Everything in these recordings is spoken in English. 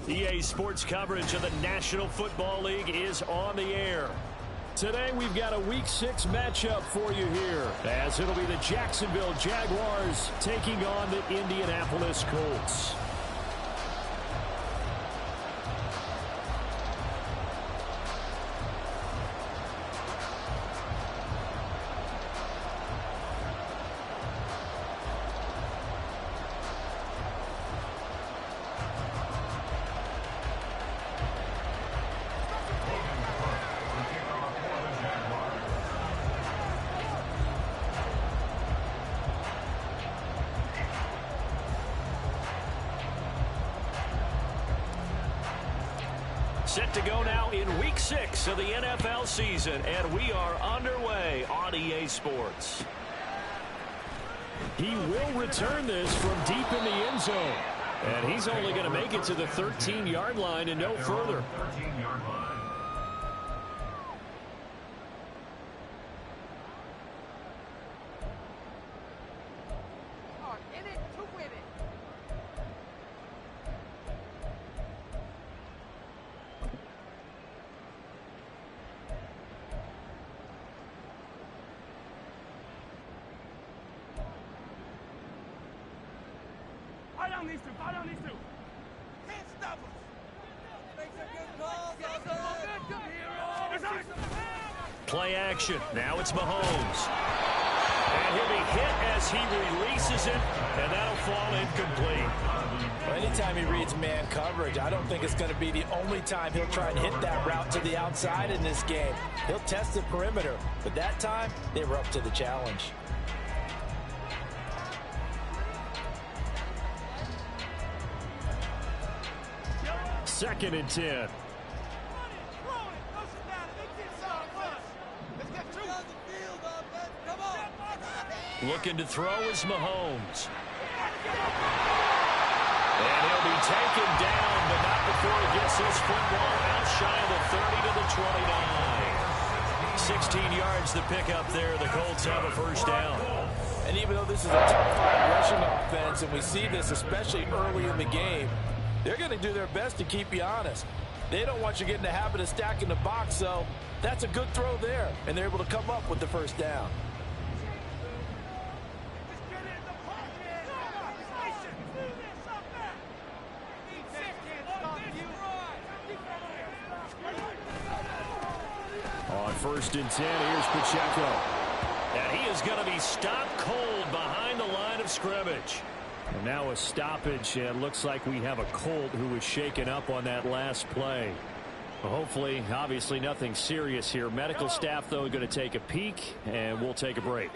EA Sports coverage of the National Football League is on the air. Today we've got a Week 6 matchup for you here, as it'll be the Jacksonville Jaguars taking on the Indianapolis Colts. Set to go now in Week 6 of the NFL season, and we are underway on EA Sports. He will return this from deep in the end zone, and he's only going to make it to the 13-yard line and no further. Play action. Now it's Mahomes. And he'll be hit as he releases it, and that'll fall incomplete. Well, anytime he reads man coverage, I don't think it's going to be the only time he'll try and hit that route to the outside in this game. He'll test the perimeter, but that time, they were up to the challenge. Second and 10. Looking to throw is Mahomes. And he'll be taken down, but not before he gets this football out shy of the 30 to the 29. 16 yards to pick up there. The Colts have a first down. And even though this is a top-5 rushing offense, and we see this especially early in the game, they're going to do their best to keep you honest. They don't want you getting the habit of stacking the box, so that's a good throw there, and they're able to come up with the first down. On first and 10, here's Pacheco. And he is going to be stopped cold behind the line of scrimmage. And now a stoppage, and looks like we have a Colt who was shaken up on that last play. Well, hopefully, obviously nothing serious here. Medical staff, though, going to take a peek, and we'll take a break.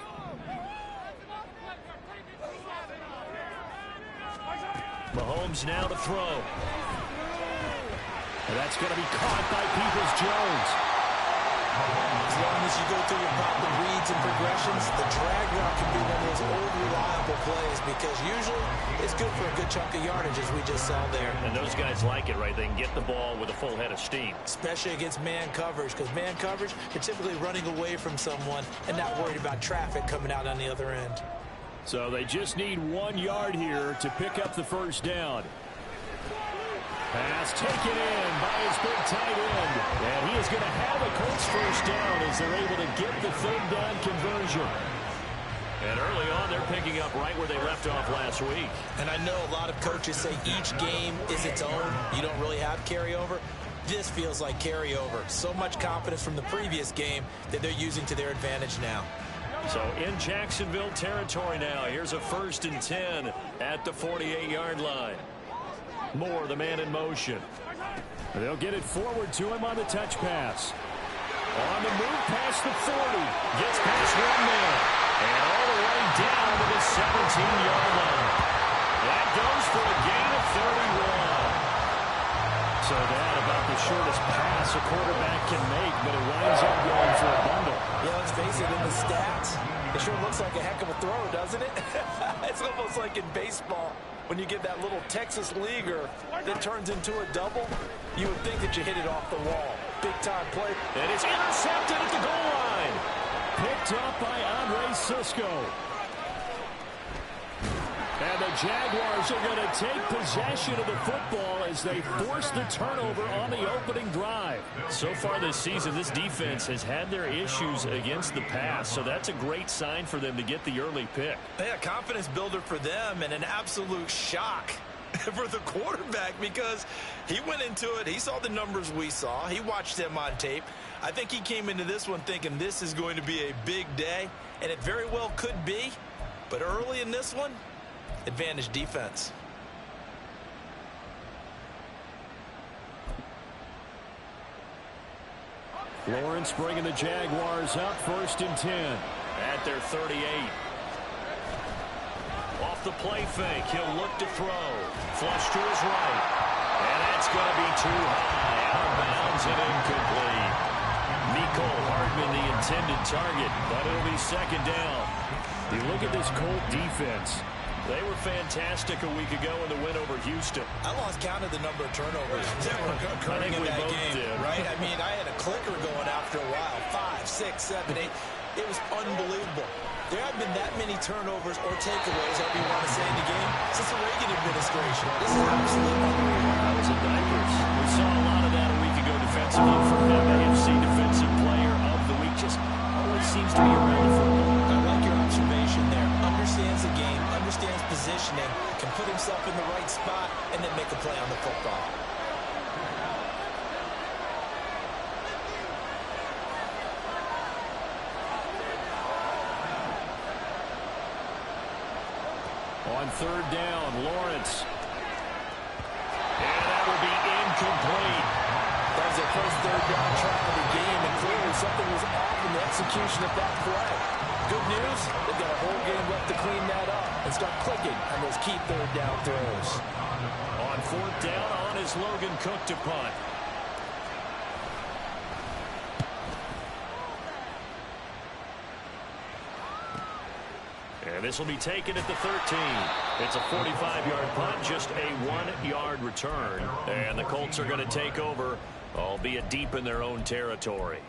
Mahomes now to throw. And that's going to be caught by Peoples-Jones. As long as you go through your proper reads and progressions, the drag route can be one of those old reliable plays, because usually it's good for a good chunk of yardage, as we just saw there. And those guys like it, right? They can get the ball with a full head of steam. Especially against man coverage, because man coverage, you're typically running away from someone and not worried about traffic coming out on the other end. So they just need 1 yard here to pick up the first down. Pass taken in by his big tight end. And he is going to have a Colts first down as they're able to get the third down conversion. And early on, they're picking up right where they left off last week. And I know a lot of coaches say each game is its own. You don't really have carryover. This feels like carryover. So much confidence from the previous game that they're using to their advantage now. So in Jacksonville territory now. Here's a first and 10 at the 48-yard line. Moore, the man in motion. They'll get it forward to him on the touch pass. On the move past the 40. Gets past one man. And all the way down to the 17-yard line. That goes for a gain of 31. So that about the shortest pass a quarterback can make, but it winds up going for a bundle. Yeah, let's face it, in the stats, it sure looks like a heck of a throw, doesn't it? It's almost like in baseball. When you get that little Texas leaguer that turns into a double, you would think that you hit it off the wall. Big-time play. And it's intercepted at the goal line. Picked up by Andre Sisco. And the Jaguars are going to take possession of the football as they force the turnover on the opening drive. So far this season, this defense has had their issues against the pass, so that's a great sign for them to get the early pick. Yeah, confidence builder for them and an absolute shock for the quarterback because he went into it. He saw the numbers we saw. He watched them on tape. I think he came into this one thinking this is going to be a big day, and it very well could be. But early in this one, advantage defense. Lawrence bringing the Jaguars up 1st and 10 at their 38. Off the play fake, he'll look to throw. Flush to his right. And that's going to be too high. Out of bounds and incomplete. Mecole Hardman the intended target, but it'll be 2nd down. You look at this Colt defense. They were fantastic a week ago in the win over Houston. I lost count of the number of turnovers that were occurring in that game, right? I mean, I had a clicker going after a while. 5, 6, 7, 8. It was unbelievable. There haven't been that many turnovers or takeaways, however you want to say, in the game since the Reagan administration. This is absolutely unreal. That was a diapers. We saw a lot of that a week ago defensively from him. AFC Defensive Player of the Week. Just always seems to be around the football. I like your observation there. Understands the game, understands positioning, can put himself in the right spot, and then make a play on the football. On 3rd down, Lawrence. And that will be incomplete. That was their first 3rd down try of the game, and clearly something was off in the execution of that play. Good news, they've got a whole game left to clean that up and start clicking on those key 3rd down throws. On 4th down, on is Logan Cook to punt. And this will be taken at the 13. It's a 45-yard punt, just a 1-yard return. And the Colts are going to take over, albeit deep in their own territory.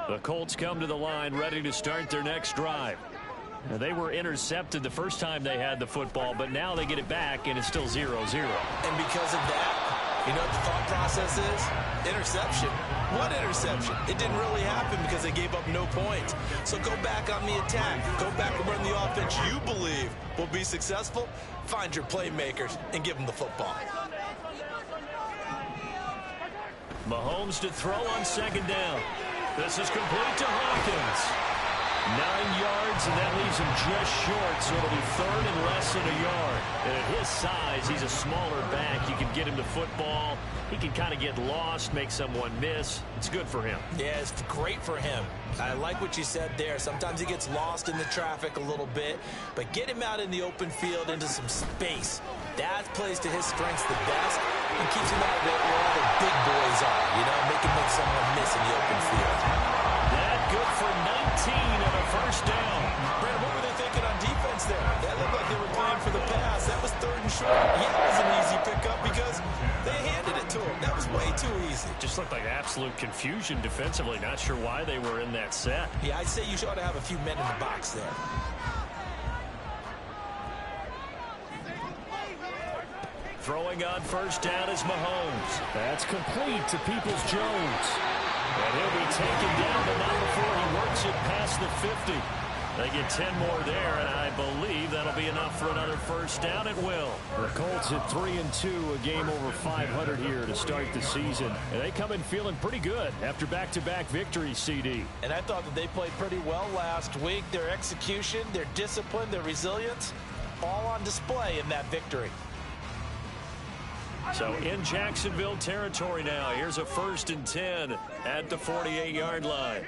The Colts come to the line ready to start their next drive. Now, they were intercepted the first time they had the football, but now they get it back, and it's still 0-0. And because of that, you know what the thought process is? Interception. What interception? It didn't really happen because they gave up no points. So go back on the attack. Go back and run the offense you believe will be successful. Find your playmakers and give them the football. Mahomes to throw on 2nd down. This is complete to Hawkins. 9 yards, and that leaves him just short, so it'll be 3rd and less than a yard. And at his size, he's a smaller back. You can get him to football. He can kind of get lost, make someone miss. It's good for him. Yeah, it's great for him. I like what you said there. Sometimes he gets lost in the traffic a little bit, but get him out in the open field into some space. That plays to his strengths the best and keeps him out of where all the big boys are, you know, make someone miss in the open field. That good for 19 and a 1st down. Brandon, what were they thinking on defense there? That looked like they were playing for the pass. That was 3rd and short. Yeah, it was an easy pickup because they handed it to him. That was way too easy. Just looked like absolute confusion defensively. Not sure why they were in that set. Yeah, I'd say you ought to have a few men in the box there. Throwing on 1st down is Mahomes. That's complete to Peoples-Jones. And he'll be taken down, but not before he works it past the 50. They get 10 more there, and I believe that'll be enough for another 1st down. It will. The Colts hit 3-2, a game over 500 here to start the season. And they come in feeling pretty good after back-to-back victories, CD. And I thought that they played pretty well last week. Their execution, their discipline, their resilience, all on display in that victory. So in Jacksonville territory now. Here's a 1st and 10 at the 48-yard line.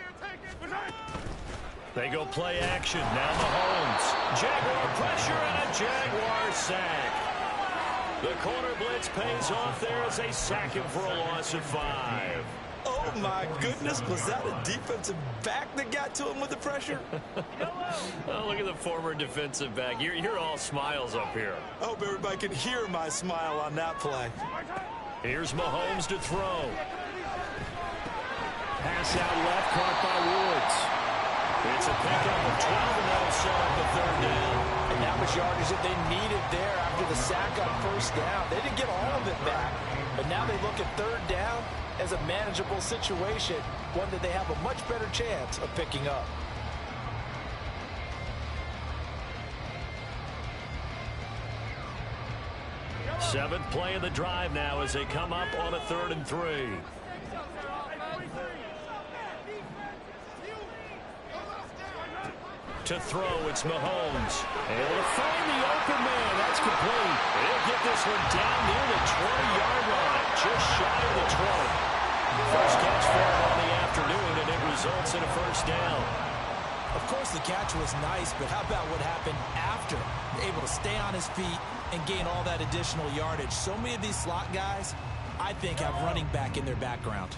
They go play action. Now Mahomes. Jaguar pressure and a Jaguar sack. The corner blitz pays off there as they sack him for a loss of 5. Oh, Oh, my goodness. Was that a defensive back that got to him with the pressure? Oh, look at the former defensive back. You're all smiles up here. I hope everybody can hear my smile on that play. Here's Mahomes to throw. Pass out left, caught by Woods. It's a pickup of 12, and that'll set up the third down. And that was yardage that they needed there after the sack on first down. They didn't get all of it back, but now they look at third down as a manageable situation, one that they have a much better chance of picking up. Seventh play of the drive now as they come up on a 3rd and 3. To throw, it's Mahomes. Able to find the open man. That's complete. They'll get this one down near the 20-yard line, just shy of the 20. First catch for him on the afternoon, and it results in a first down. Of course, the catch was nice, but how about what happened after? Able to stay on his feet and gain all that additional yardage. So many of these slot guys, I think, have running back in their background.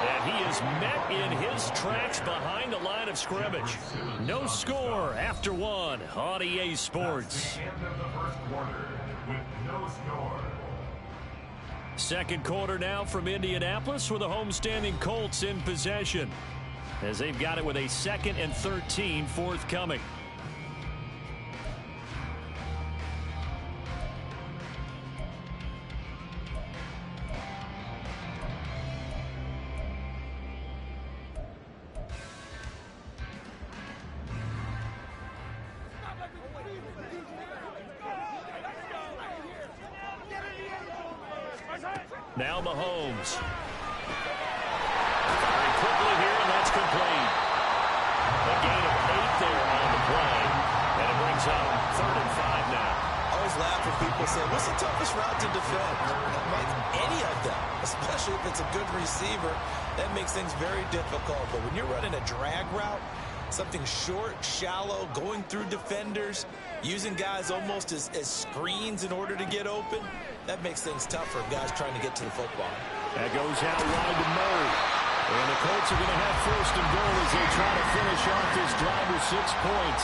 And he is met in his tracks behind the line of scrimmage. No score after one on EA Sports. Second quarter now from Indianapolis with the homestanding Colts in possession, as they've got it with a 2nd and 13 forthcoming. Now Mahomes. Very quickly here, and that's complete. A gain of 8 there on the play, and it brings up 3rd and 5 now. I always laugh when people say, what's the toughest route to defend? Any of them, especially if it's a good receiver, that makes things very difficult. But when you're running a drag route, something short, shallow, going through defenders, using guys almost as screens in order to get open, that makes things tough for guys trying to get to the football. That goes out wide to Murray. And the Colts are going to have 1st and goal as they try to finish off this drive with 6 points.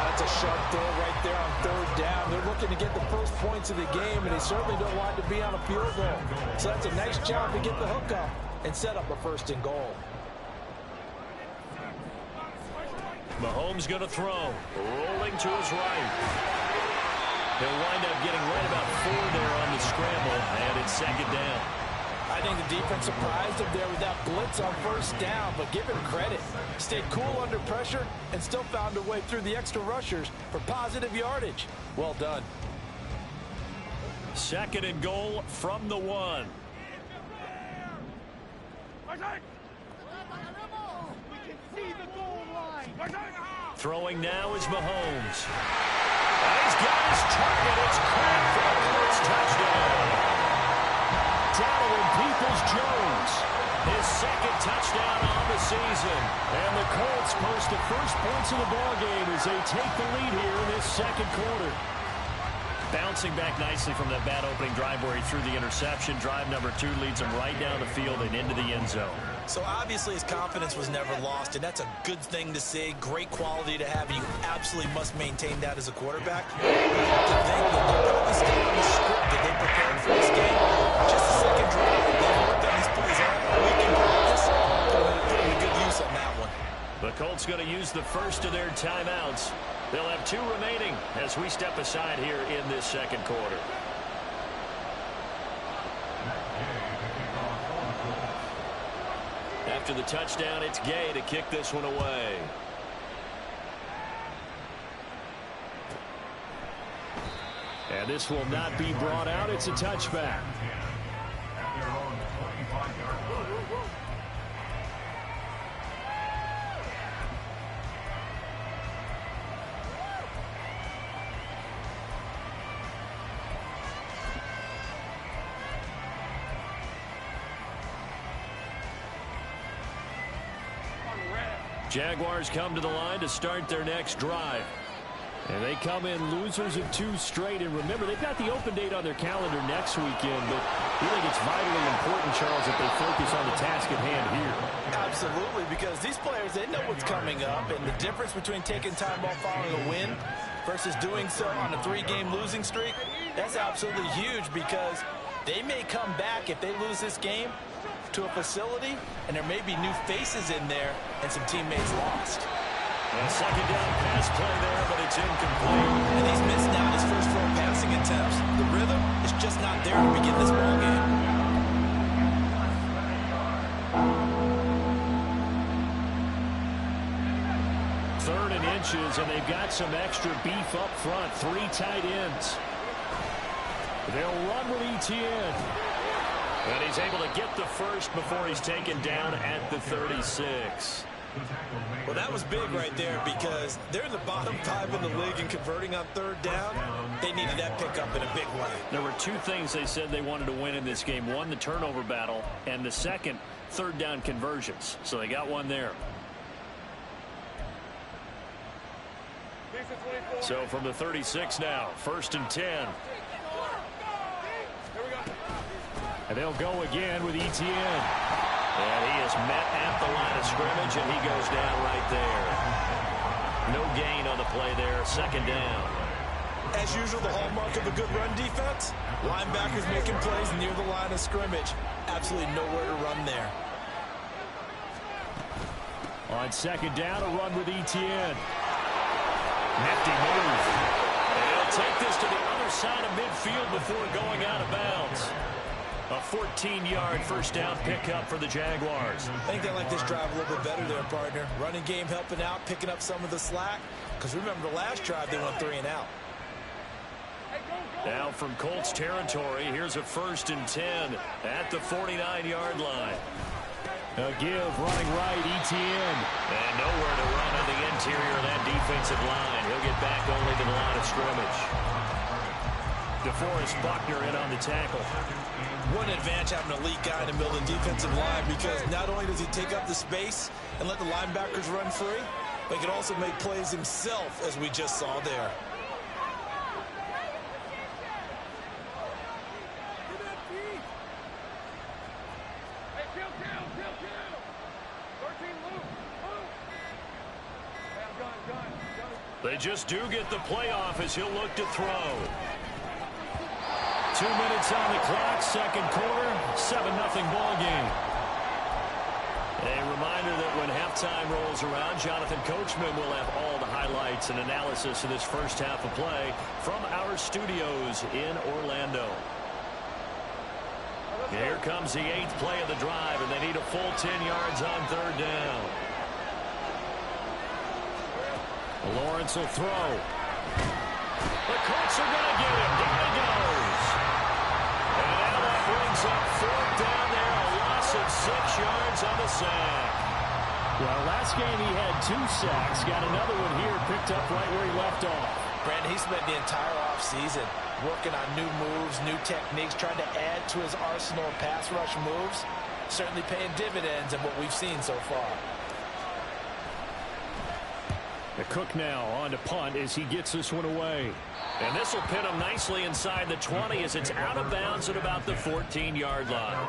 That's a sharp throw right there on 3rd down. They're looking to get the first points of the game, and they certainly don't want to be on a field goal. So that's a nice job to get the hook up and set up a 1st and goal. Mahomes going to throw. Rolling to his right. He'll wind up getting right about 4 there on the scramble, and it's 2nd down. I think the defense surprised him there with that blitz on 1st down, but give him credit. Stayed cool under pressure and still found a way through the extra rushers for positive yardage. Well done. 2nd and goal from the 1. Throwing now is Mahomes. And he's got his target. It's cracked for a Colts touchdown. Donovan Peoples-Jones, his 2nd touchdown on the season. And the Colts post the first points of the ballgame as they take the lead here in this 2nd quarter. Bouncing back nicely from that bad opening drive where he threw the interception. Drive number 2 leads him right down the field and into the end zone. So obviously his confidence was never lost, and that's a good thing to see. Great quality to have. You absolutely must maintain that as a quarterback. I have to think that they're probably still on the script that they prepared for this game. Just a 2nd drive. They've worked on these plays all week in practice. Putting a good use on that one. The Colts going to use the first of their timeouts. They'll have 2 remaining as we step aside here in this 2nd quarter. After the touchdown, it's Gay to kick this one away. And this will not be brought out. It's a touchback. Jaguars come to the line to start their next drive. And they come in losers of 2 straight. And remember, they've got the open date on their calendar next weekend. But I think it's vitally important, Charles, that they focus on the task at hand here. Absolutely, because these players, they know what's coming up. And the difference between taking time off following a win versus doing so on a 3-game losing streak, that's absolutely huge, because they may come back if they lose this game to a facility, and there may be new faces in there and some teammates lost. A second down pass play there, but it's incomplete. And he's missed now his first 4 passing attempts. The rhythm is just not there to begin this ball game. Third and inches, and they've got some extra beef up front. 3 tight ends. They'll run with Etienne. And he's able to get the first before he's taken down at the 36. Well, that was big right there, because they're in the bottom 5 in the league in converting on 3rd down. They needed that pickup in a big way. There were 2 things they said they wanted to win in this game. One, the turnover battle, and the second, 3rd down conversions. So they got one there. So from the 36 now, 1st and 10. And they'll go again with Etienne. And he is met at the line of scrimmage, and he goes down right there. No gain on the play there. 2nd down. As usual, the hallmark of a good run defense, linebackers making plays near the line of scrimmage. Absolutely nowhere to run there. On 2nd down, a run with Etienne. Nifty move. And he'll take this to the other side of midfield before going out of bounds. A 14-yard 1st down pickup for the Jaguars. I think they like this drive a little bit better there, partner. Running game helping out, picking up some of the slack. Because remember, the last drive, they went 3 and out. Now from Colts territory, here's a 1st and 10 at the 49-yard line. A give, running right, Etienne. And nowhere to run on the interior of that defensive line. He'll get back only to the line of scrimmage. DeForest Buckner in on the tackle. One advantage having an elite guy in the middle of the defensive line, because not only does he take up the space and let the linebackers run free, but he can also make plays himself, as we just saw there. They just do get the playoff as he'll look to throw. 2 minutes on the clock, 2nd quarter, 7-0 ball game. A reminder that when halftime rolls around, Jonathan Coachman will have all the highlights and analysis of this first half of play from our studios in Orlando. Here comes the 8th play of the drive, and they need a full 10 yards on 3rd down. Lawrence will throw. The Colts are going to get him. Down he goes. And now that brings up 4th down there. A loss of 6 yards on the sack. Well, last game he had 2 sacks. Got another one here, picked up right where he left off. Brandon, he spent the entire offseason working on new moves, new techniques, trying to add to his arsenal of pass rush moves. Certainly paying dividends in what we've seen so far. The Cook now on to punt as he gets this one away. And this will pin him nicely inside the 20 as it's out of bounds at about the 14-yard line.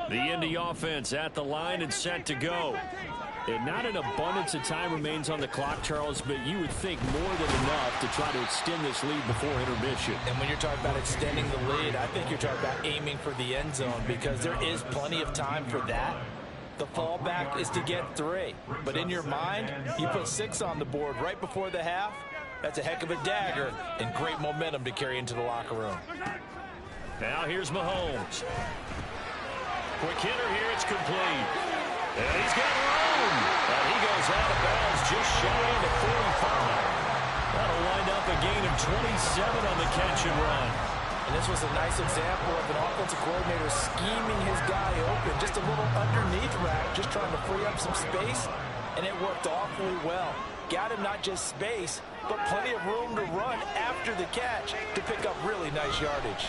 The Indy offense at the line and set to go. And not an abundance of time remains on the clock, Charles, but you would think more than enough to try to extend this lead before intermission. And when you're talking about extending the lead, I think you're talking about aiming for the end zone, because there is plenty of time for that. The fallback is to get 3. But in your mind, you put 6 on the board right before the half. That's a heck of a dagger and great momentum to carry into the locker room. Now here's Mahomes. Quick hitter here, it's complete. And he's got room. And he goes out of bounds just shy of the 45. That'll wind up a gain of 27 on the catch and run. And this was a nice example of an offensive coordinator scheming his guy open. Just a little underneath rack, just trying to free up some space. And it worked awfully well. got him not just space, but plenty of room to run after the catch to pick up really nice yardage.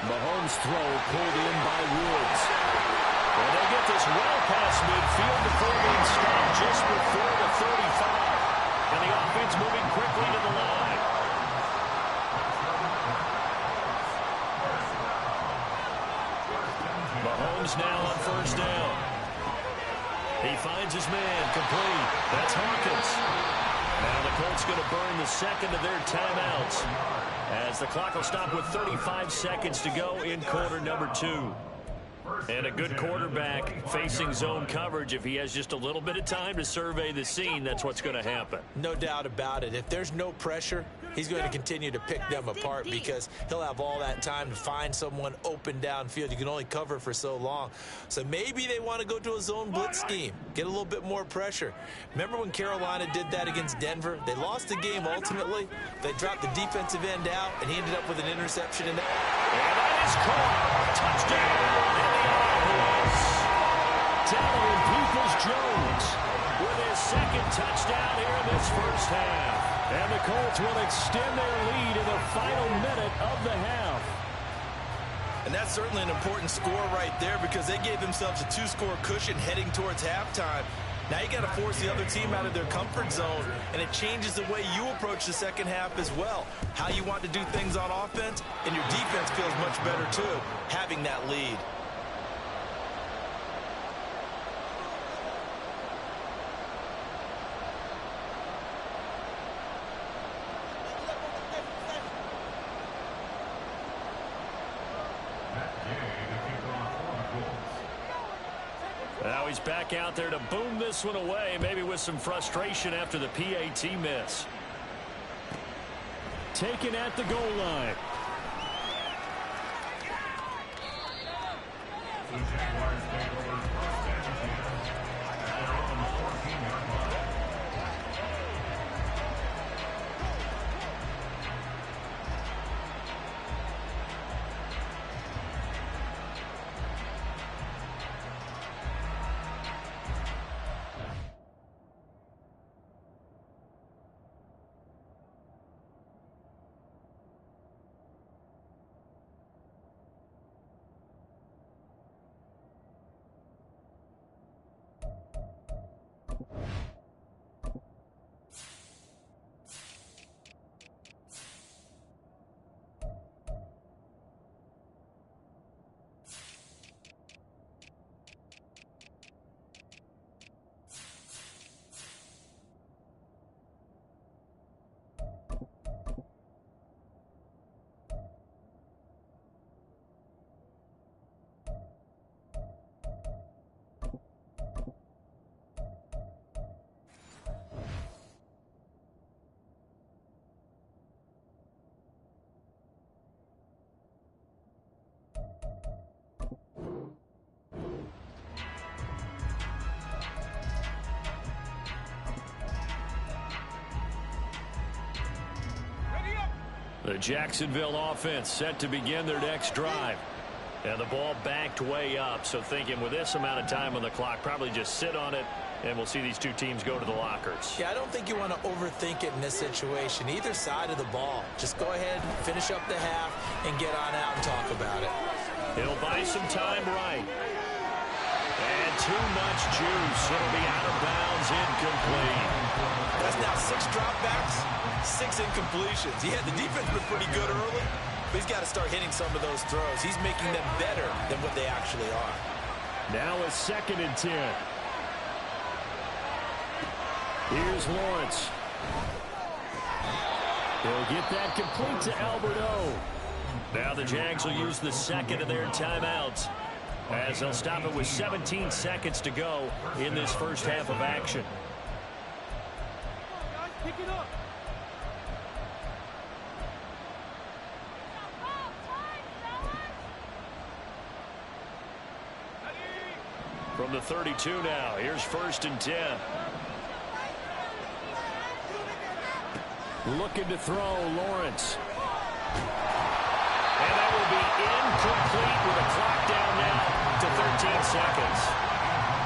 Mahomes' throw pulled in by Woods. And they get this well past midfield before being stopped just before the 35. And the offense moving quickly to the line. Mahomes now on first down. He finds his man, complete. That's Hawkins. Now the Colts going to burn the second of their timeouts, as the clock will stop with 35 seconds to go in quarter number 2. And a good quarterback facing zone coverage, if he has just a little bit of time to survey the scene, that's what's going to happen. No doubt about it. If there's no pressure, he's going to continue to pick them apart because he'll have all that time to find someone open downfield. You can only cover for so long. So maybe they want to go to a zone blitz scheme, get a little bit more pressure. Remember when Carolina did that against Denver? They lost the game ultimately. They dropped the defensive end out, and he ended up with an interception. And that is caught. Touchdown. Dalvin Peoples-Jones with his second touchdown here in this first half. And the Colts will extend their lead in the final minute of the half. And that's certainly an important score right there because they gave themselves a 2-score cushion heading towards halftime. Now you got to force the other team out of their comfort zone, and it changes the way you approach the second half as well. How you want to do things on offense, and your defense feels much better too, having that lead. Now he's back out there to boom this one away, maybe with some frustration after the PAT miss. Taken at the goal line. The Jacksonville offense set to begin their next drive. And the ball backed way up, so thinking with this amount of time on the clock, probably just sit on it, and we'll see these two teams go to the lockers. Yeah, I don't think you want to overthink it in this situation. Either side of the ball. Just go ahead, finish up the half, and get on out and talk about it. It'll buy some time right. And too much juice. It'll be out of bounds, incomplete. That's now 6 dropbacks, 6 incompletions. Yeah, the defense been pretty good early, but he's got to start hitting some of those throws. He's making them better than what they actually are. Now a 2nd and 10. Here's Lawrence. He'll get that complete to Alberto. Now the Jags will use the second of their timeouts, as they'll stop it with 17 seconds to go in this first half of action. Pick it up. From the 32 now, here's 1st and 10. Looking to throw, Lawrence. And that will be incomplete with a clock down now to 13 seconds.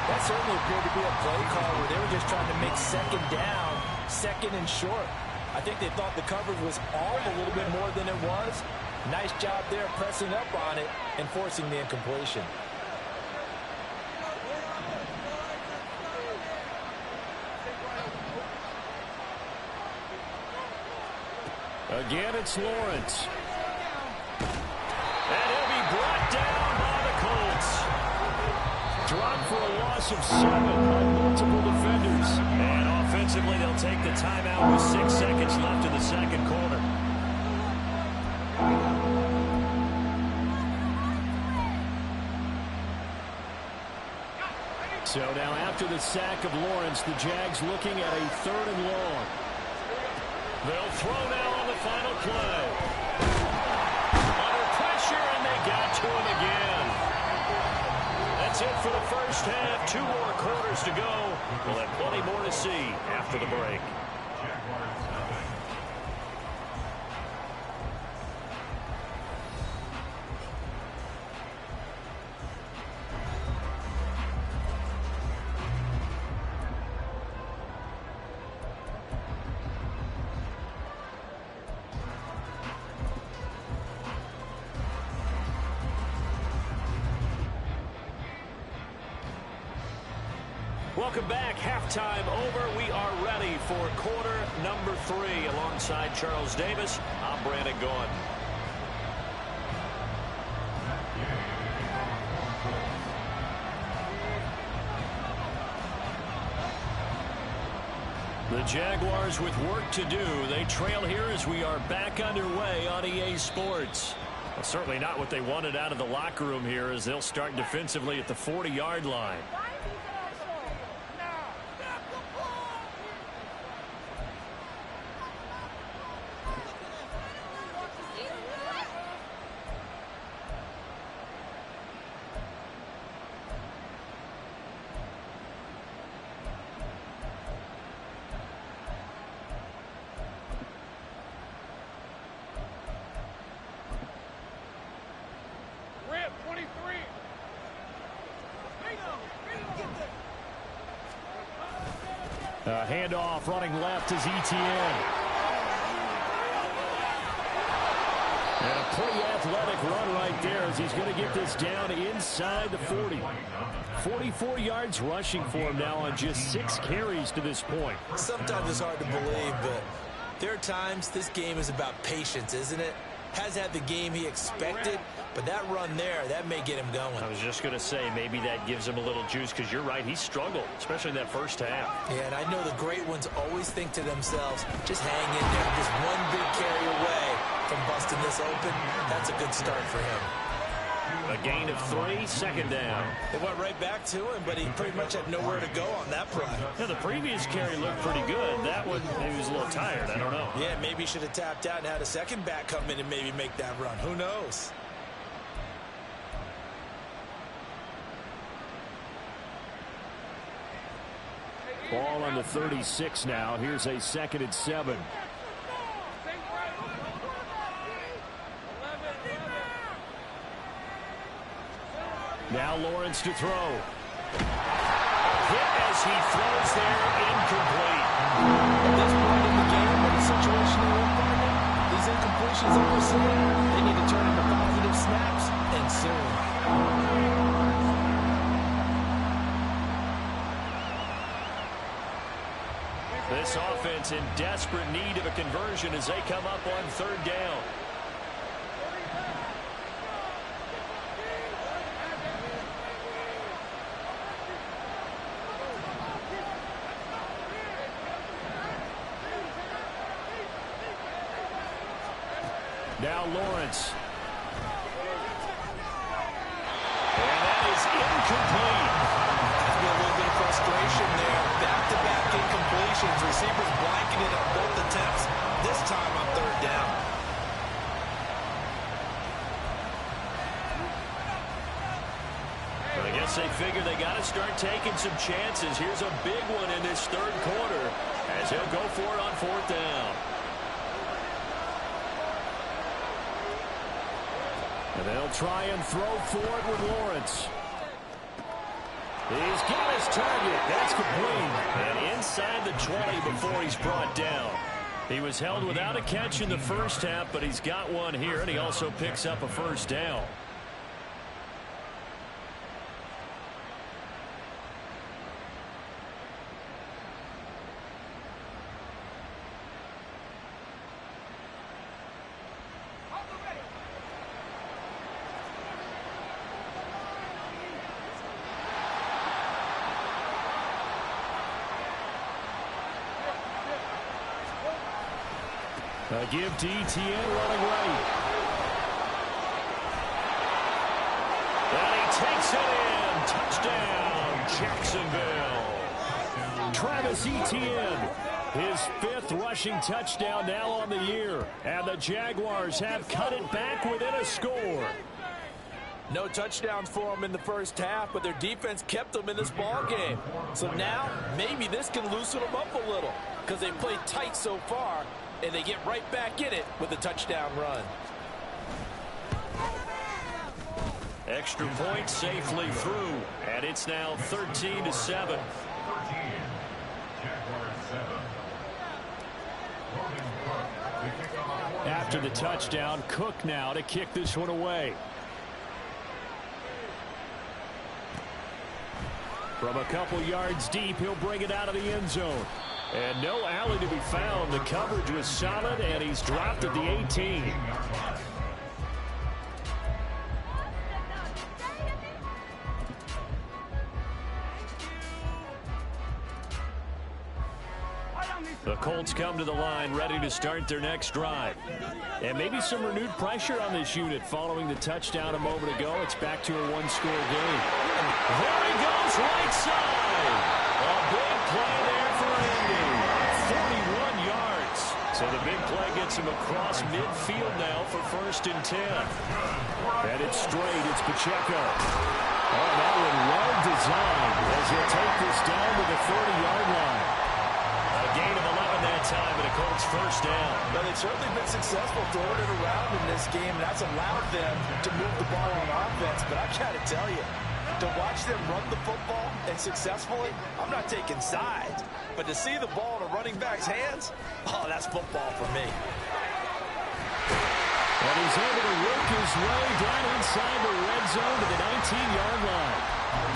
That certainly appeared to be a play call where they were just trying to make second down, second and short. I think they thought the coverage was off a little bit more than it was. Nice job there pressing up on it and forcing the incompletion. Again, it's Lawrence. And he'll be brought down by the Colts. Dropped for a loss of 7 on multiple defenders. And offensively, they'll take the timeout with 6 seconds left in the second quarter. So now after the sack of Lawrence, the Jags looking at a 3rd and long. They'll throw now on the final play. Under pressure, and they got to him again. That's it for the first half. 2 more quarters to go. We'll have plenty more to see after the break. Welcome back. Halftime over. We are ready for quarter number 3. Alongside Charles Davis, I'm Brandon Gaughan. The Jaguars with work to do. They trail here as we are back underway on EA Sports. Well, certainly not what they wanted out of the locker room here as they'll start defensively at the 40-yard line. Handoff running left is Etienne. And a pretty athletic run right there as he's going to get this down inside the 40. 44 yards rushing for him now on just 6 carries to this point. Sometimes it's hard to believe, but there are times this game is about patience, isn't it? Has had the game he expected, but that run there, that may get him going. I was just going to say, maybe that gives him a little juice because you're right, he struggled, especially in that first half. Yeah, and I know the great ones always think to themselves, just hang in there, just one big carry away from busting this open. That's a good start for him. A gain of 3, second down. They went right back to him, but he pretty much had nowhere to go on that play. Yeah, the previous carry looked pretty good. That one, maybe he was a little tired. I don't know. Yeah, maybe he should have tapped out and had a second back come in and maybe make that run. Who knows? Ball on the 36 now. Here's a 2nd and 7. Now Lawrence to throw. Hit as he throws there, incomplete. At this point in the game, in the situation they're in right now, these incompletions that we're seeing, they need to turn into positive snaps, and soon. This offense in desperate need of a conversion as they come up on 3rd down. Now Lawrence. And that is incomplete. There's been a little bit of frustration there. Back-to-back incompletions. Receivers blanketed on both attempts. This time on 3rd down. But I guess they figure they got to start taking some chances. Here's a big one in this 3rd quarter as he'll go for it on 4th down. And they'll try and throw for it with Lawrence. He's got his target. That's complete. And inside the 20 before he's brought down. He was held without a catch in the first half, but he's got one here, and he also picks up a first down. A give to Etienne running right. And he takes it in. Touchdown, Jacksonville. Travis Etienne, his 5th rushing touchdown now on the year. And the Jaguars have cut it back within a score. No touchdowns for them in the first half, but their defense kept them in this ball game. So now maybe this can loosen them up a little because they played tight so far. And they get right back in it with a touchdown run. Extra point safely through. And it's now 13-7. After the touchdown, Cook now to kick this one away. From a couple yards deep, he'll bring it out of the end zone. And no alley to be found. The coverage was solid, and he's dropped at the 18. The Colts come to the line, ready to start their next drive. And maybe some renewed pressure on this unit following the touchdown a moment ago. It's back to a one-score game. There he goes, right side. A big play there for Andy. 41 yards. So the big play gets him across midfield now for 1st and 10. And it's straight. It's Pacheco. Oh, that one well designed as he'll take this down to the 40-yard line. A gain of 11 that time and a Colts first down. Well, they've certainly been successful throwing it around in this game, and that's allowed them to move the ball on offense. But I got to tell you, to watch them run the football and successfully, I'm not taking sides. But to see the ball in a running back's hands, oh, that's football for me. And he's able to work his way down inside the red zone to the 19-yard line.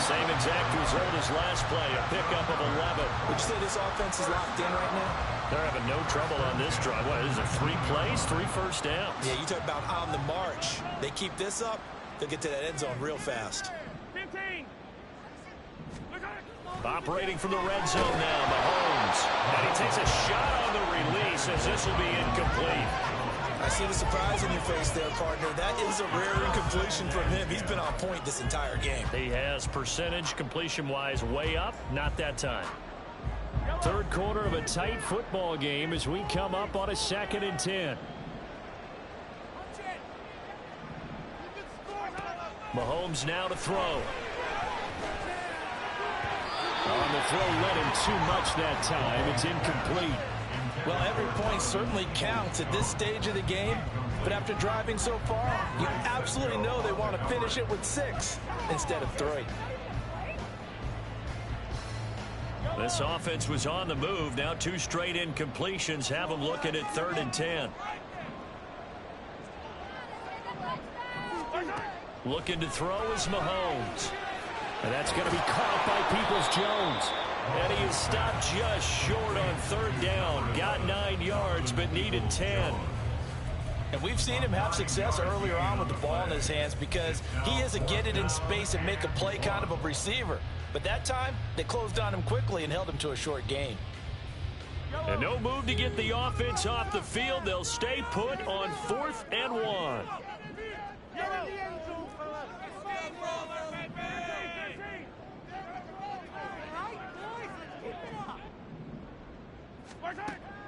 Same exact result as last play, a pickup of 11. Would you say this offense is locked in right now? They're having no trouble on this drive. What is it, 3 plays, 3 first downs? Yeah, you talk about on the march. They keep this up, they'll get to that end zone real fast. 15. Operating from the red zone now, Mahomes. And he takes a shot on the release as this will be incomplete. I see the surprise in your face there, partner. That is a rare incompletion from him. He's been on point this entire game. He has percentage completion-wise way up, not that time. Third quarter of a tight football game as we come up on a 2nd and 10. Mahomes now to throw. On the throw, led him too much that time. It's incomplete. Well, every point certainly counts at this stage of the game. But after driving so far, you absolutely know they want to finish it with 6 instead of 3. This offense was on the move. Now 2 straight incompletions have them looking at 3rd and 10. Looking to throw is Mahomes. And that's going to be caught by Peoples-Jones. And he is stopped just short on 3rd down. Got 9 yards, but needed 10. And we've seen him have success earlier on with the ball in his hands because he is a get it in space and make a play kind of a receiver. But that time, they closed on him quickly and held him to a short gain. And no move to get the offense off the field. They'll stay put on 4th and 1.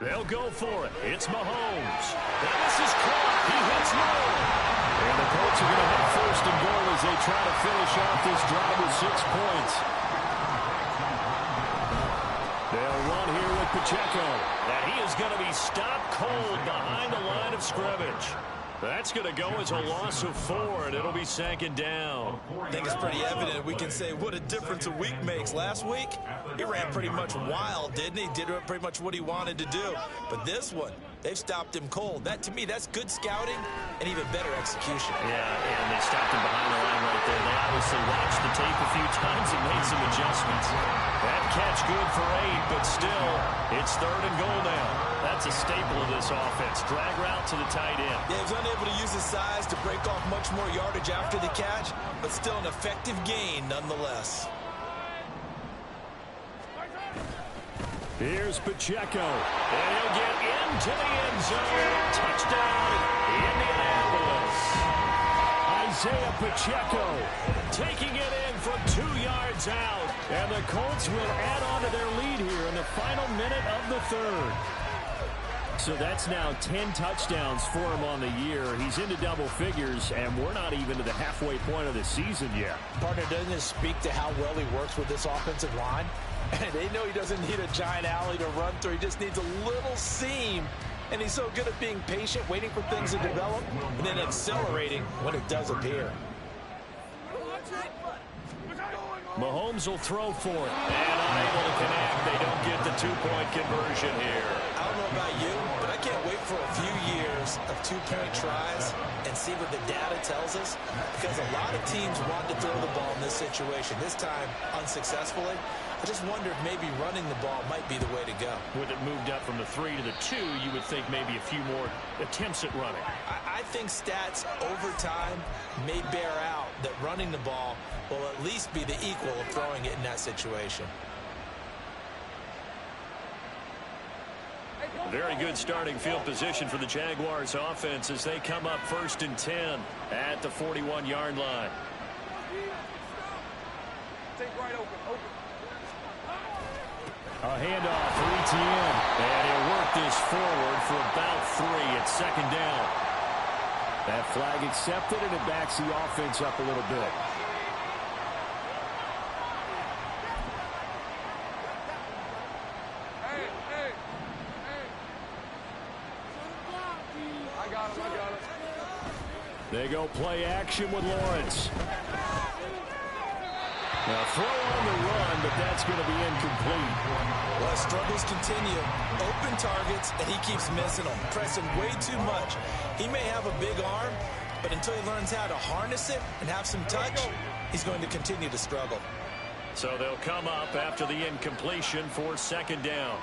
They'll go for it. It's Mahomes. And this is caught. He hits low. And the Colts are going to have 1st and goal as they try to finish off this drive with 6 points. They'll run here with Pacheco. And he is going to be stopped cold behind the line of scrimmage. That's going to go as a loss of 4, and it'll be 2nd down. I think it's pretty evident. We can say what a difference a week makes. Last week, he ran pretty much wild, didn't he? Did pretty much what he wanted to do. But this one, they've stopped him cold. That, to me, that's good scouting and even better execution. Yeah, and they stopped him behind the line right there. They obviously watched the tape a few times and made some adjustments. That catch good for 8, but still, it's 3rd and goal now. That's a staple of this offense. Drag route to the tight end. Yeah, he was unable to use his size to break off much more yardage after the catch, but still an effective gain nonetheless. Here's Pacheco, and he'll get into the end zone. Touchdown, Indianapolis. Isaiah Pacheco taking it in from 2 yards out, and the Colts will add on to their lead here in the final minute of the 3rd. So that's now 10 touchdowns for him on the year. He's into double figures, and we're not even to the halfway point of the season yet. Partner, doesn't this speak to how well he works with this offensive line? And they know he doesn't need a giant alley to run through. He just needs a little seam. And he's so good at being patient, waiting for things to develop, and then accelerating when it does appear. Mahomes will throw for it, and unable to connect. They don't get the 2-point conversion here. I don't know about you, but I can't wait for a few years of 2-point tries and see what the data tells us, because a lot of teams want to throw the ball in this situation, this time unsuccessfully. I just wonder if maybe running the ball might be the way to go. With it moved up from the 3 to the 2, you would think maybe a few more attempts at running. I think stats over time may bear out that running the ball will at least be the equal of throwing it in that situation. Very good starting field position for the Jaguars offense as they come up 1st and 10 at the 41-yard line. A handoff for Etienne, and he'll work this forward for about 3 at 2nd down. That flag accepted, and it backs the offense up a little bit. They go play action with Lawrence. Now throw on the run, but that's going to be incomplete. Well, struggles continue. Open targets, and he keeps missing them, pressing way too much. He may have a big arm, but until he learns how to harness it and have some touch, he's going to continue to struggle. So they'll come up after the incompletion for 2nd down.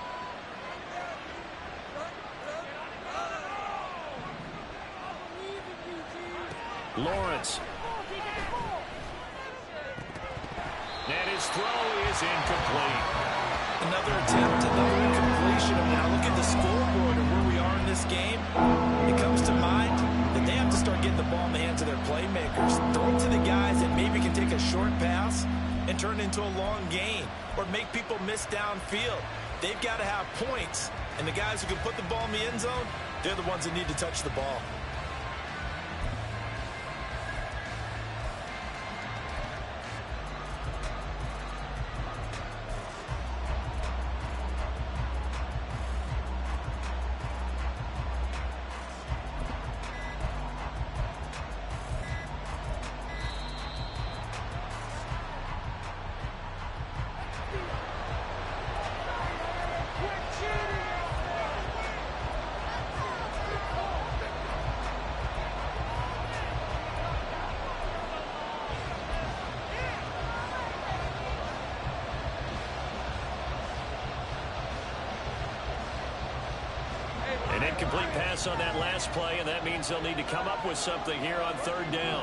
Lawrence. And his throw is incomplete. Another attempt, another incompletion. And when I look at the scoreboard and where we are in this game, it comes to mind that they have to start getting the ball in the hands of their playmakers. Throw it to the guys that maybe can take a short pass and turn it into a long gain or make people miss downfield. They've got to have points, and the guys who can put the ball in the end zone, they're the ones that need to touch the ball. An incomplete pass on that last play, and that means they'll need to come up with something here on 3rd down.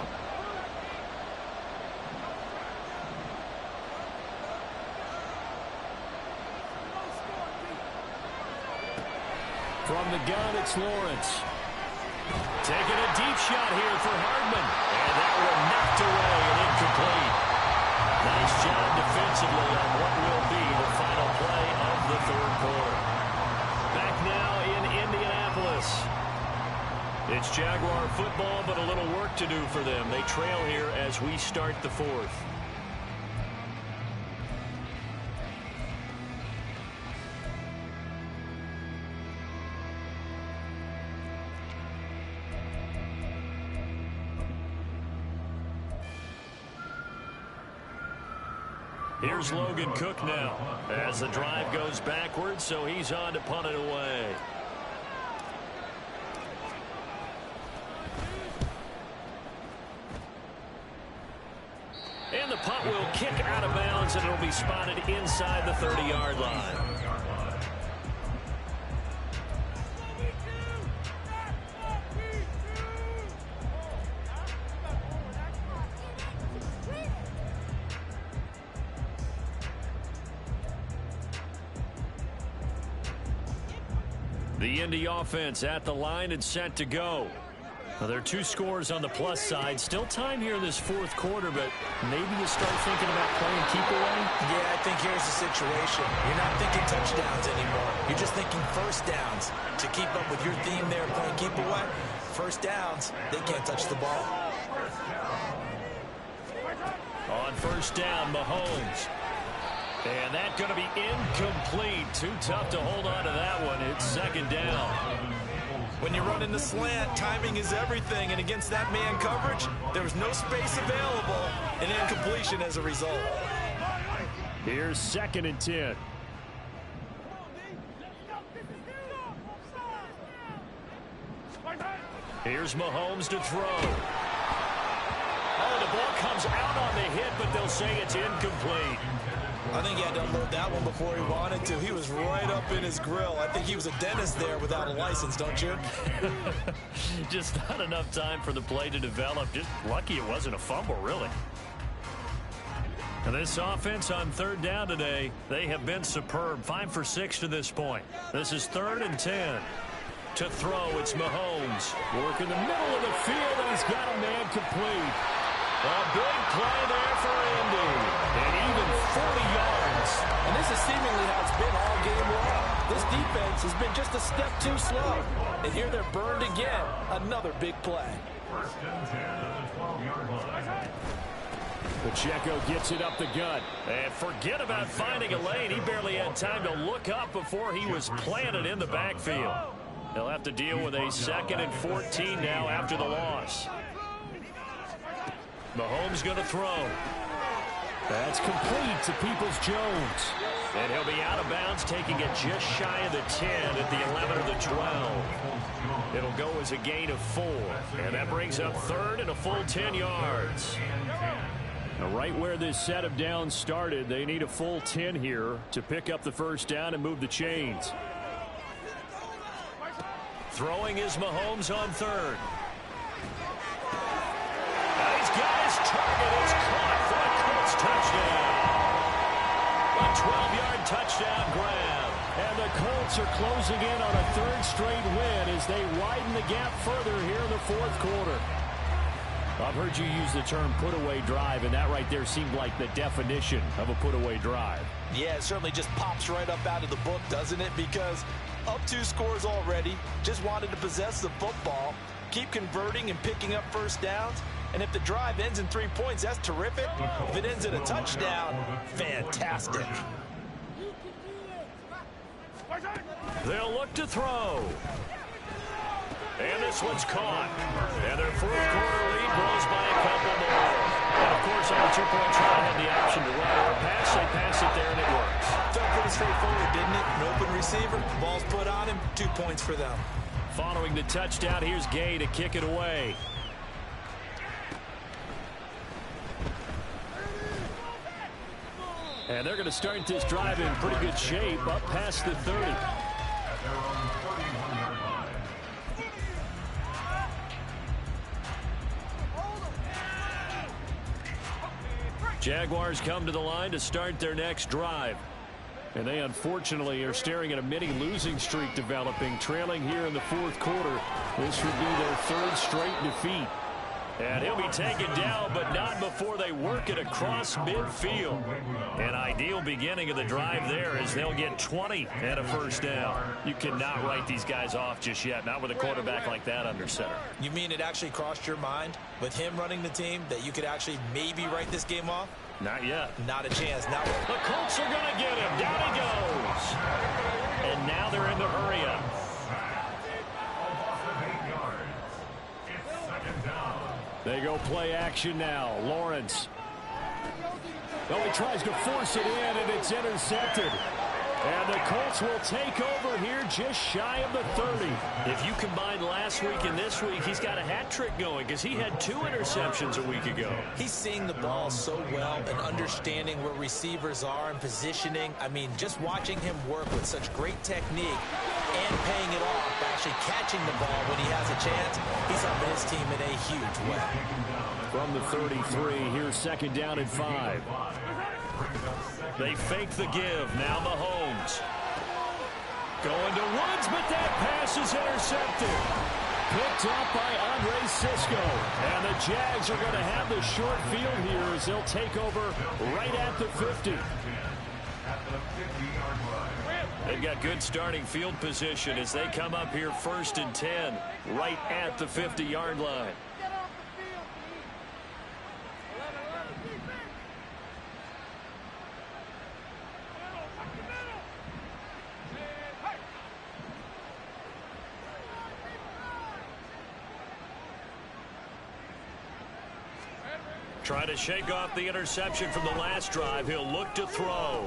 From the gun, it's Lawrence. Taking a deep shot here for Hardman. And that one knocked away and incomplete. Nice job defensively on what will be the final play of the 3rd quarter. Back now in Indianapolis. It's Jaguar football, but a little work to do for them. They trail here as we start the 4th. Here's Logan Cook now as the drive goes backwards, so he's on to punt it away. And the punt will kick out of bounds, and it'll be spotted inside the 30-yard line. The Indy offense at the line and set to go. Well, there are 2 scores on the plus side. Still time here in this fourth quarter, but maybe you start thinking about playing keep away? Yeah, I think here's the situation. You're not thinking touchdowns anymore. You're just thinking first downs. To keep up with your theme there, playing keep away, first downs, they can't touch the ball. On first down, Mahomes. And that's going to be incomplete. Too tough to hold on to that one. It's second down. When you run in the slant, timing is everything. And against that man coverage, there was no space available. An incompletion as a result. Here's 2nd and 10. Here's Mahomes to throw. Oh, the ball comes out on the hit, but they'll say it's incomplete. I think he had to unload that one before he wanted to. He was right up in his grill. I think he was a dentist there without a license, don't you? Just not enough time for the play to develop. Just lucky it wasn't a fumble, really. And this offense on third down today, they have been superb. 5 for 6 to this point. This is 3rd and 10. To throw, it's Mahomes. Work in the middle of the field, and he's got a man complete. A big play there for Indy. And even 40 yards. And this is seemingly how it's been all game long. This defense has been just a step too slow. And here they're burned again. Another big play. Pacheco gets it up the gut. And forget about finding a lane. He barely had time to look up before he was planted in the backfield. They'll have to deal with a 2nd and 14 now after the loss. Mahomes going to throw. That's complete to Peoples-Jones. And he'll be out of bounds, taking it just shy of the 10 at the 11 or the 12. It'll go as a gain of 4. And that brings up 3rd and a full 10 yards. Now, right where this set of downs started, they need a full 10 here to pick up the first down and move the chains. Throwing is Mahomes on 3rd. He's got his target. It's caught for a Colts touchdown. A 12-yard touchdown grab. And the Colts are closing in on a 3rd straight win as they widen the gap further here in the 4th quarter. I've heard you use the term put-away drive, and that right there seemed like the definition of a put-away drive. Yeah, it certainly just pops right up out of the book, doesn't it? Because up 2 scores already, just wanted to possess the football, keep converting and picking up first downs. And if the drive ends in 3 points, that's terrific. If it ends in a touchdown, fantastic. They'll look to throw. And this one's caught. And their 4th quarter lead grows by a couple more. And, of course, on the 2-point try, had the option to run or pass. They pass it there, and it works. Felt pretty straightforward, didn't it? An open receiver, ball's put on him, 2 points for them. Following the touchdown, here's Gay to kick it away. And they're going to start this drive in pretty good shape, up past the 30. Jaguars come to the line to start their next drive. And they unfortunately are staring at a mini losing streak developing, trailing here in the 4th quarter. This would be their 3rd straight defeat. And he'll be taken down, but not before they work it across midfield. An ideal beginning of the drive there as they'll get 20 and a first down. You cannot write these guys off just yet, not with a quarterback like that under center. You mean it actually crossed your mind with him running the team that you could actually maybe write this game off? Not yet. Not a chance. Not the Colts are going to get him. Down he goes. And now they're in the hurry-up. They go play action now. Lawrence. Oh, he tries to force it in, and it's intercepted. And the Colts will take over here just shy of the 30. If you combine last week and this week, he's got a hat trick going because he had 2 interceptions a week ago. He's seeing the ball so well and understanding where receivers are and positioning. I mean, just watching him work with such great technique and paying it off by actually catching the ball when he has a chance, he's helping his team in a huge way. From the 33, here's 2nd down and 5. They fake the give. Now Mahomes. Going to Woods, but that pass is intercepted. Picked up by Andre Sisco. And the Jags are going to have the short field here as they'll take over right at the 50. They've got good starting field position as they come up here 1st and 10, right at the 50-yard line. Trying to shake off the interception from the last drive. He'll look to throw.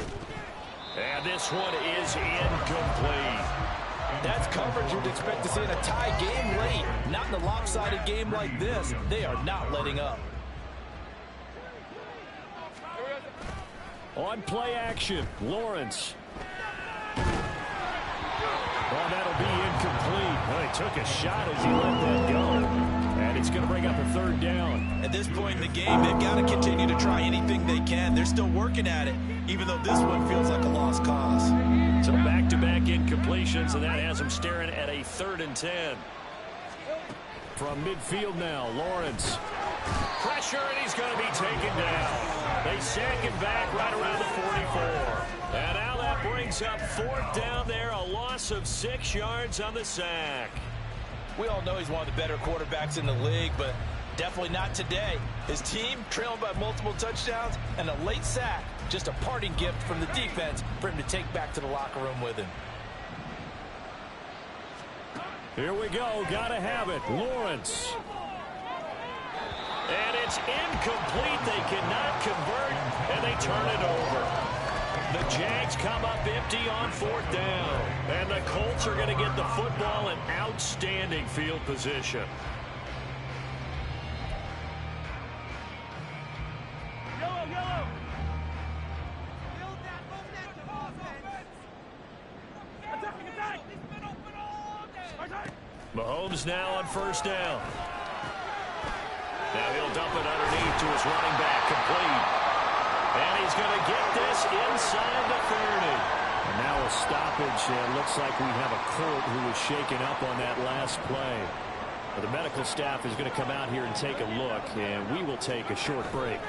And this one is incomplete. That's coverage you'd expect to see in a tie game late. Not in a lopsided game like this. They are not letting up. On play action, Lawrence. Well, that'll be incomplete. Well, he took a shot as he let that go. And it's going to bring up a 3rd down. At this point in the game, they've got to continue to try anything they can. They're still working at it, even though this one feels like a lost cause. So back-to-back incompletions, and that has them staring at a 3rd and 10. From midfield now, Lawrence. Pressure, and he's going to be taken down. They sack him back right around the 44. And now that brings up 4th down there, a loss of 6 yards on the sack. We all know he's one of the better quarterbacks in the league, but definitely not today. His team trailing by multiple touchdowns and a late sack. Just a parting gift from the defense for him to take back to the locker room with him. Here we go. Got to have it. Lawrence. And it's incomplete. They cannot convert, and they turn it over. The Jags come up empty on 4th down. And the Colts are going to get the football in outstanding field position. Mahomes now on 1st down. Now he'll dump it underneath to his running back, complete. And he's going to get this inside the 30. And now a stoppage, and it looks like we have a Colt who was shaken up on that last play. But the medical staff is going to come out here and take a look, and we will take a short break.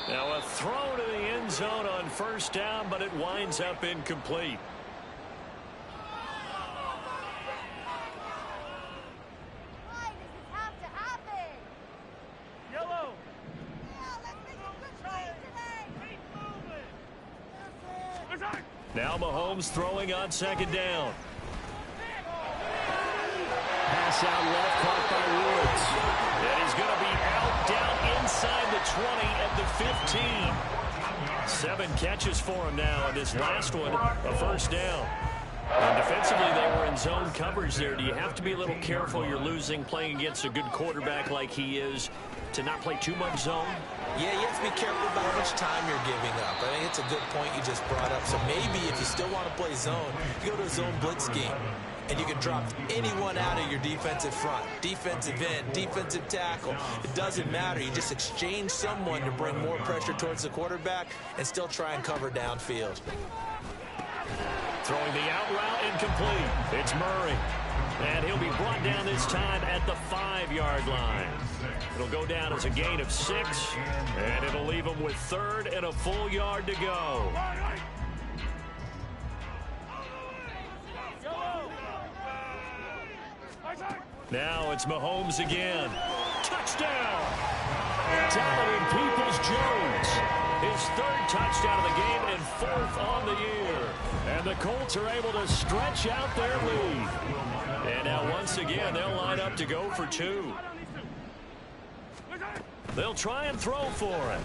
Now a throw to the end zone on 1st down, but it winds up incomplete. Now Mahomes throwing on 2nd down. Pass out left, caught by Woods. And he's going to be out down inside the 20 at the 15. 7 catches for him now, and this last one, a 1st down. And defensively, they were in zone coverage there. Do you have to be a little careful? You're losing, playing against a good quarterback like he is, to not play too much zone? Yeah, you have to be careful about how much time you're giving up. I think it's a good point you just brought up. So maybe if you still want to play zone, you go to a zone blitz scheme. And you can drop anyone out of your defensive front. Defensive end, defensive tackle. It doesn't matter. You just exchange someone to bring more pressure towards the quarterback and still try and cover downfield. Throwing the out route incomplete. It's Murray. And he'll be brought down this time at the 5-yard line. It'll go down as a gain of 6. And it'll leave him with 3rd and a full yard to go. Now it's Mahomes again. Touchdown! Donovan Peoples-Jones. His 3rd touchdown of the game and 4th on the year. And the Colts are able to stretch out their lead. And now once again, they'll line up to go for 2. They'll try and throw for it.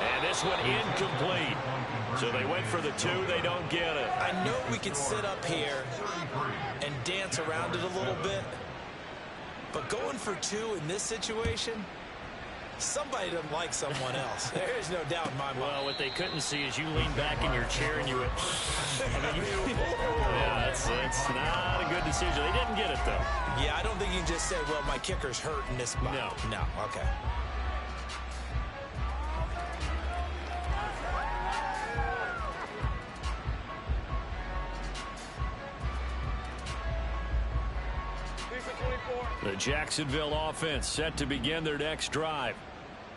And this one incomplete. So they went for the 2. They don't get it. I know we could sit up here and dance around it a little bit, but going for 2 in this situation, somebody doesn't like someone else. There is no doubt in my mind. Well, what they couldn't see is you lean back in your chair and you went, yeah, it's not a good decision. They didn't get it, though. Yeah, I don't think you can just say, well, my kicker's hurt in this spot. No, okay. The Jacksonville offense set to begin their next drive.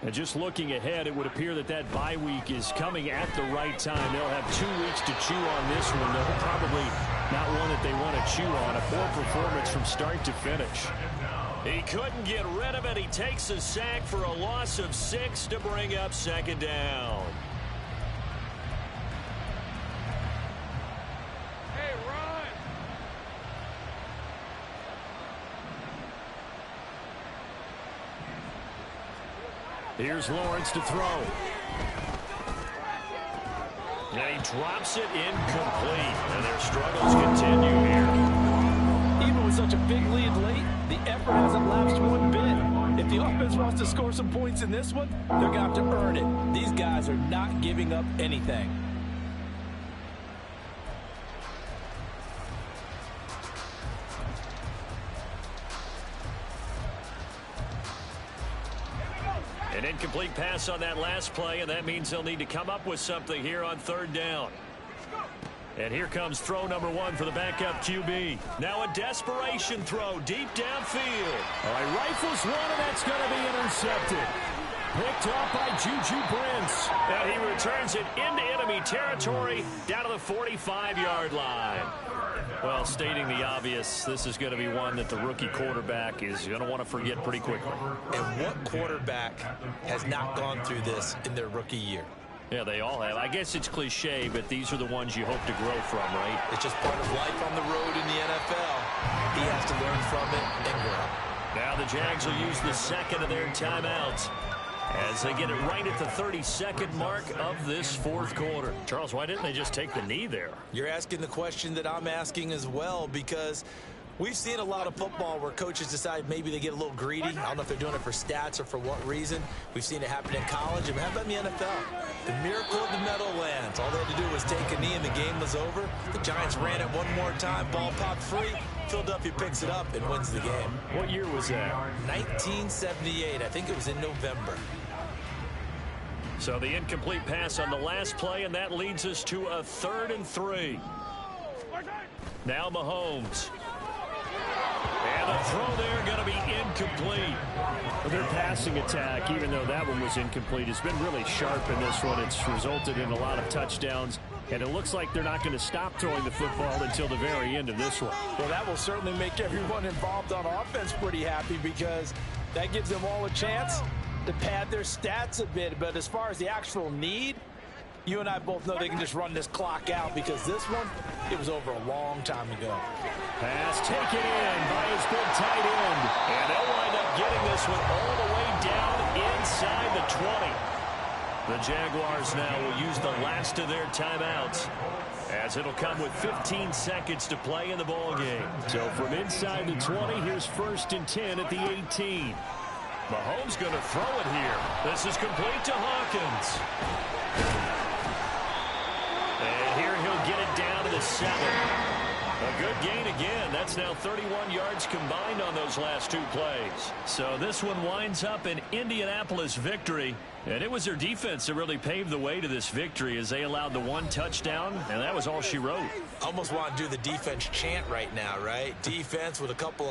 And just looking ahead, it would appear that bye week is coming at the right time. They'll have 2 weeks to chew on this one. They'll probably not one that they want to chew on. A poor performance from start to finish. He couldn't get rid of it. He takes a sack for a loss of 6 to bring up 2nd down. Here's Lawrence to throw. And he drops it incomplete. And their struggles continue here. Even with such a big lead late, the effort hasn't lapsed one bit. If the offense wants to score some points in this one, they're going to have to earn it. These guys are not giving up anything. An incomplete pass on that last play, and that means they'll need to come up with something here on 3rd down. And here comes throw number 1 for the backup QB. Now a desperation throw deep downfield. All right, rifles one, and that's going to be intercepted. Picked off by Juju Brents. Now he returns it into enemy territory down to the 45-yard line. Well, stating the obvious, this is going to be one that the rookie quarterback is going to want to forget pretty quickly. And what quarterback has not gone through this in their rookie year? Yeah, they all have. I guess it's cliche, but these are the ones you hope to grow from, right? It's just part of life on the road in the NFL. He has to learn from it and grow. Now the Jags will use the 2nd of their timeouts as they get it right at the 32nd mark of this 4th quarter. Charles, why didn't they just take the knee there? You're asking the question that I'm asking as well, because we've seen a lot of football where coaches decide maybe they get a little greedy. I don't know if they're doing it for stats or for what reason. We've seen it happen in college. And how about in the NFL? The miracle of the Meadowlands. All they had to do was take a knee and the game was over. The Giants ran it one more time. Ball popped free. Philadelphia picks it up and wins the game. What year was that? 1978. I think it was in November. So the incomplete pass on the last play, and that leads us to a 3rd and 3. Now Mahomes. And the throw there going to be incomplete. Their passing attack, even though that one was incomplete, has been really sharp in this one. It's resulted in a lot of touchdowns, and it looks like they're not going to stop throwing the football until the very end of this one. Well, that will certainly make everyone involved on offense pretty happy, because that gives them all a chance to pad their stats a bit. But as far as the actual need, you and I both know they can just run this clock out, because this one, it was over a long time ago. Pass taken in by his big tight end. And they'll wind up getting this one all the way down inside the 20. The Jaguars now will use the last of their timeouts, as it'll come with 15 seconds to play in the ballgame. So from inside the 20, here's 1st and 10 at the 18. Mahomes going to throw it here. This is complete to Hawkins. And here he'll get it down to the 7. A good gain again. That's now 31 yards combined on those last 2 plays. So this one winds up an Indianapolis victory. And it was their defense that really paved the way to this victory, as they allowed the 1 touchdown, and that was all she wrote. Almost want to do the defense chant right now, right? Defense with a couple of